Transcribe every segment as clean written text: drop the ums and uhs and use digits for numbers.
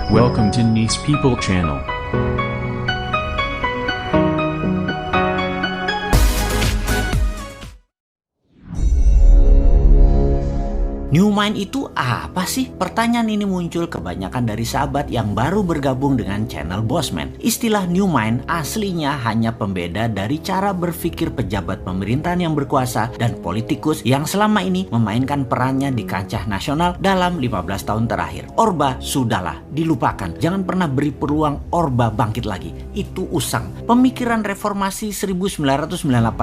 Welcome to Nice People Channel. New Mind itu apa sih? Pertanyaan ini muncul kebanyakan dari sahabat yang baru bergabung dengan channel Bosman. Istilah New Mind aslinya hanya pembeda dari cara berpikir pejabat pemerintahan yang berkuasa dan politikus yang selama ini memainkan perannya di kancah nasional dalam 15 tahun terakhir. Orba sudahlah, dilupakan. Jangan pernah beri peluang Orba bangkit lagi. Itu usang. Pemikiran reformasi 1998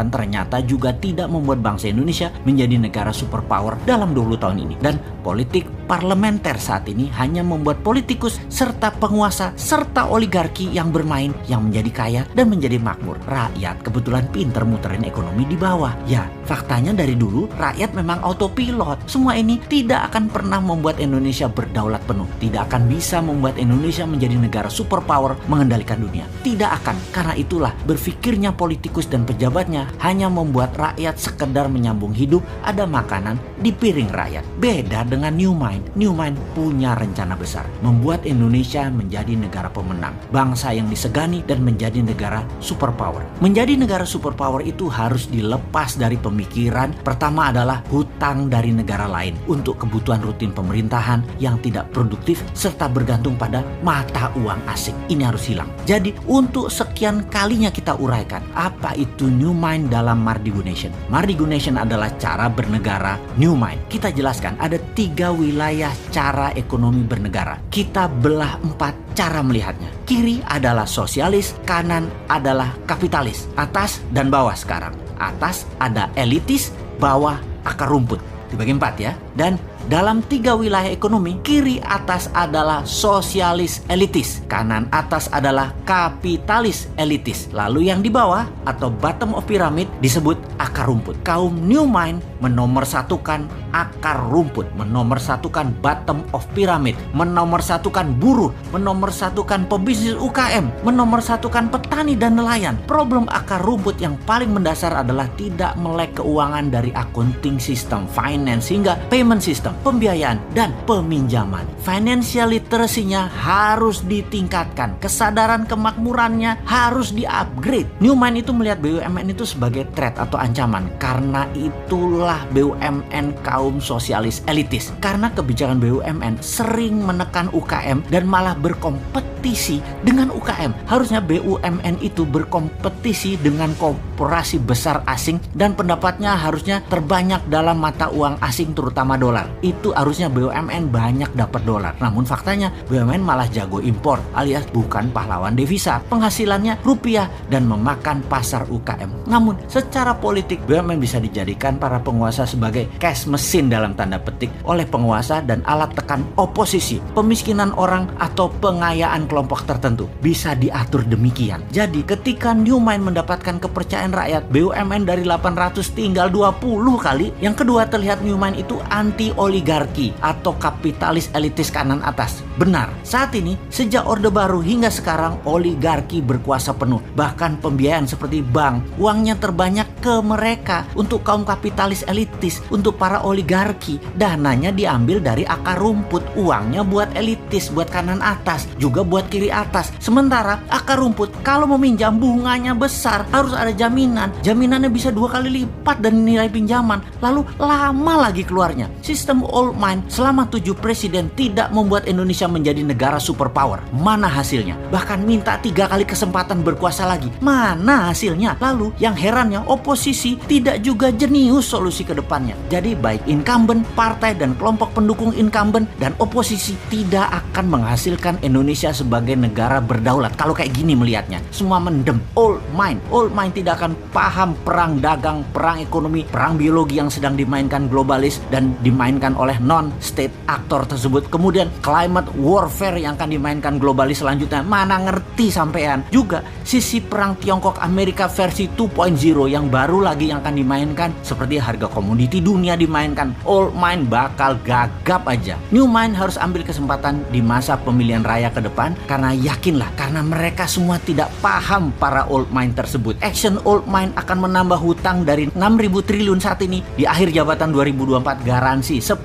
ternyata juga tidak membuat bangsa Indonesia menjadi negara superpower dalam 20 tahun ini. Dan politik parlementer saat ini hanya membuat politikus serta penguasa serta oligarki yang bermain yang menjadi kaya dan menjadi makmur. Rakyat kebetulan pinter muterin ekonomi di bawah. Ya, faktanya dari dulu rakyat memang autopilot. Semua ini tidak akan pernah membuat Indonesia berdaulat penuh. Tidak akan bisa membuat Indonesia menjadi negara superpower mengendalikan dunia. Tidak akan. Karena itulah berpikirnya politikus dan pejabatnya hanya membuat rakyat sekedar menyambung hidup, ada makanan di piring rakyat. Beda dengan New Mind. New Mind punya rencana besar, membuat Indonesia menjadi negara pemenang, bangsa yang disegani dan menjadi negara superpower. Menjadi negara superpower itu harus dilepas dari pemikiran pertama adalah hutang dari negara lain untuk kebutuhan rutin pemerintahan yang tidak produktif serta bergantung pada mata uang asing. Ini harus hilang. Jadi untuk sekian kalinya kita uraikan apa itu New Mind dalam Mardigu Nation. Mardigu Nation adalah cara bernegara New Mind. Kita jelaskan ada 3 wilayah cara ekonomi bernegara. Kita belah 4 cara melihatnya. Kiri adalah sosialis, kanan adalah kapitalis, atas dan bawah sekarang. Atas ada elitis, bawah akar rumput. Dibagi 4 ya. Dan dalam 3 wilayah ekonomi, kiri atas adalah sosialis elitis, kanan atas adalah kapitalis elitis. Lalu yang di bawah atau bottom of pyramid disebut akar rumput. Kaum New Mind menomorsatukan akar rumput, menomorsatukan bottom of pyramid, menomorsatukan buruh, menomorsatukan pebisnis UKM, menomorsatukan petani dan nelayan. Problem akar rumput yang paling mendasar adalah tidak melek keuangan dari accounting system, finance hingga payment system, pembiayaan dan peminjaman. Financial literacy-nya harus ditingkatkan, kesadaran kemakmurannya harus di-upgrade. New Mind itu melihat BUMN itu sebagai threat atau ancaman. Karena itulah BUMN kaum sosialis elitis. Karena kebijakan BUMN sering menekan UKM dan malah berkompetisi dengan UKM. Harusnya BUMN itu berkompetisi dengan korporasi besar asing dan pendapatnya harusnya terbanyak dalam mata uang asing terutama dolar. Itu harusnya BUMN banyak dapat dolar. Namun faktanya BUMN malah jago impor alias bukan pahlawan devisa. Penghasilannya rupiah dan memakan pasar UKM. Namun secara politik BUMN bisa dijadikan para penguasa sebagai cash mesin dalam tanda petik oleh penguasa dan alat tekan oposisi. Pemiskinan orang atau pengayaan kelompok tertentu bisa diatur demikian. Jadi ketika New Mind mendapatkan kepercayaan rakyat, BUMN dari 800 tinggal 20 kali. Yang kedua, terlihat New Mind itu anti oligarki atau kapitalis elitis kanan atas. Benar, saat ini sejak Orde Baru hingga sekarang oligarki berkuasa penuh. Bahkan pembiayaan seperti bank, uangnya terbanyak ke mereka. Untuk kaum kapitalis elitis, untuk para oligarki, dananya diambil dari akar rumput. Uangnya buat elitis, buat kanan atas, juga buat kiri atas. Sementara akar rumput kalau meminjam bunganya besar, harus ada jaminan. Jaminannya bisa 2 kali lipat dari nilai pinjaman. Lalu lama lagi keluarnya. Sistem old mind selama 7 presiden tidak membuat Indonesia menjadi negara superpower. Mana hasilnya? Bahkan minta 3 kali kesempatan berkuasa lagi. Mana hasilnya? Lalu yang herannya oposisi tidak juga jenius solusi ke depannya. Jadi baik incumbent, partai dan kelompok pendukung incumbent dan oposisi tidak akan menghasilkan Indonesia sebagai negara berdaulat. Kalau kayak gini melihatnya, semua mendem. Old mind tidak akan paham perang dagang, perang ekonomi, perang biologi yang sedang dimainkan globalis dan dimainkan oleh non-state aktor tersebut. Kemudian climate warfare yang akan dimainkan globalis selanjutnya. Mana ngerti sampean. Juga sisi perang Tiongkok Amerika versi 2.0 yang baru lagi yang akan dimainkan, seperti harga komoditi dunia dimainkan bayangkan old mine bakal gagap aja. New mine harus ambil kesempatan di masa pemilihan raya ke depan, karena yakinlah, karena mereka semua tidak paham para old mine tersebut. Action old mine akan menambah hutang dari 6.000 triliun saat ini, di akhir jabatan 2024 garansi 10.000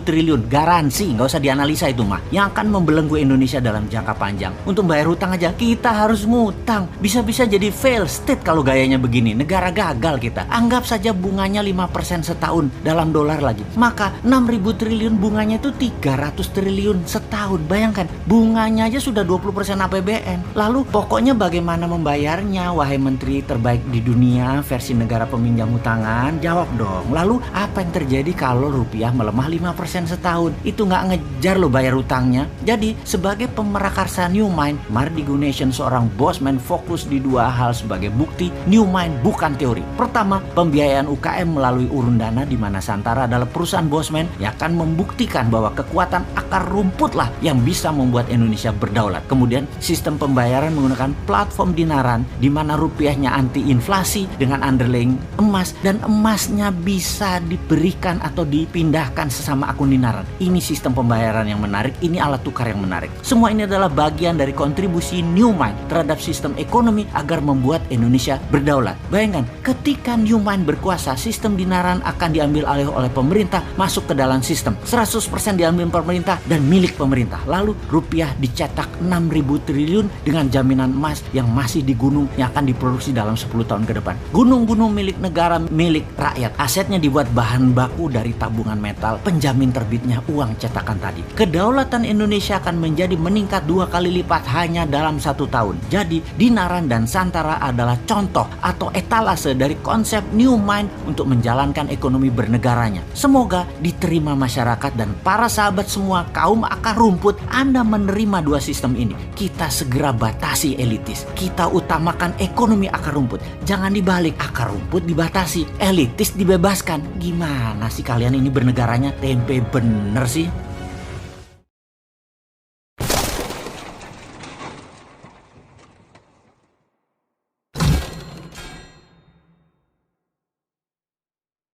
triliun, garansi, nggak usah dianalisa itu mah, yang akan membelenggu Indonesia dalam jangka panjang. Untuk bayar hutang aja kita harus ngutang, bisa-bisa jadi fail state kalau gayanya begini, negara gagal kita. Anggap saja bunganya 5% setahun dalam dolar lagi, maka 6.000 triliun bunganya itu 300 triliun setahun. Bayangkan, bunganya aja sudah 20% APBN. Lalu pokoknya bagaimana membayarnya, wahai menteri terbaik di dunia versi negara peminjam hutangan? Jawab dong. Lalu apa yang terjadi kalau rupiah melemah 5% setahun? Itu nggak ngejar lo bayar hutangnya. Jadi sebagai pemerakarsa New Mine, Mardi Gunasion seorang bosman fokus di dua hal sebagai bukti New Mine bukan teori. Pertama, pembiayaan UKM melalui urun dana, di mana Santara adalah perusahaan bosman yang akan membuktikan bahwa kekuatan akar rumput lah yang bisa membuat Indonesia berdaulat. Kemudian sistem pembayaran menggunakan platform dinaran, di mana rupiahnya anti inflasi dengan underlying emas, dan emasnya bisa diberikan atau dipindahkan sesama akun dinaran. Ini sistem pembayaran yang menarik, ini alat tukar yang menarik. Semua ini adalah bagian dari kontribusi New Mine terhadap sistem ekonomi agar membuat Indonesia berdaulat. Bayangkan, ketika New Mine berkuasa, sistem dinaran akan diambil alih oleh pemerintah, masuk ke dalam sistem 100% diambil pemerintah dan milik pemerintah. Lalu rupiah dicetak 6.000 triliun dengan jaminan emas yang masih di gunung yang akan diproduksi dalam 10 tahun ke depan. Gunung-gunung milik negara, milik rakyat. Asetnya dibuat bahan baku dari tabungan metal, penjamin terbitnya uang cetakan tadi. Kedaulatan Indonesia akan menjadi meningkat 2 kali lipat hanya dalam 1 tahun. Jadi Dinaran dan Santara adalah contoh atau etalase dari konsep New Mine untuk menjalankan ekonomi bernegaranya. Semoga diterima masyarakat dan para sahabat semua kaum akar rumput. Anda menerima dua sistem ini. Kita segera batasi elitis. Kita utamakan ekonomi akar rumput. Jangan dibalik, akar rumput dibatasi, elitis dibebaskan. Gimana sih kalian ini bernegaranya? Tempe bener sih.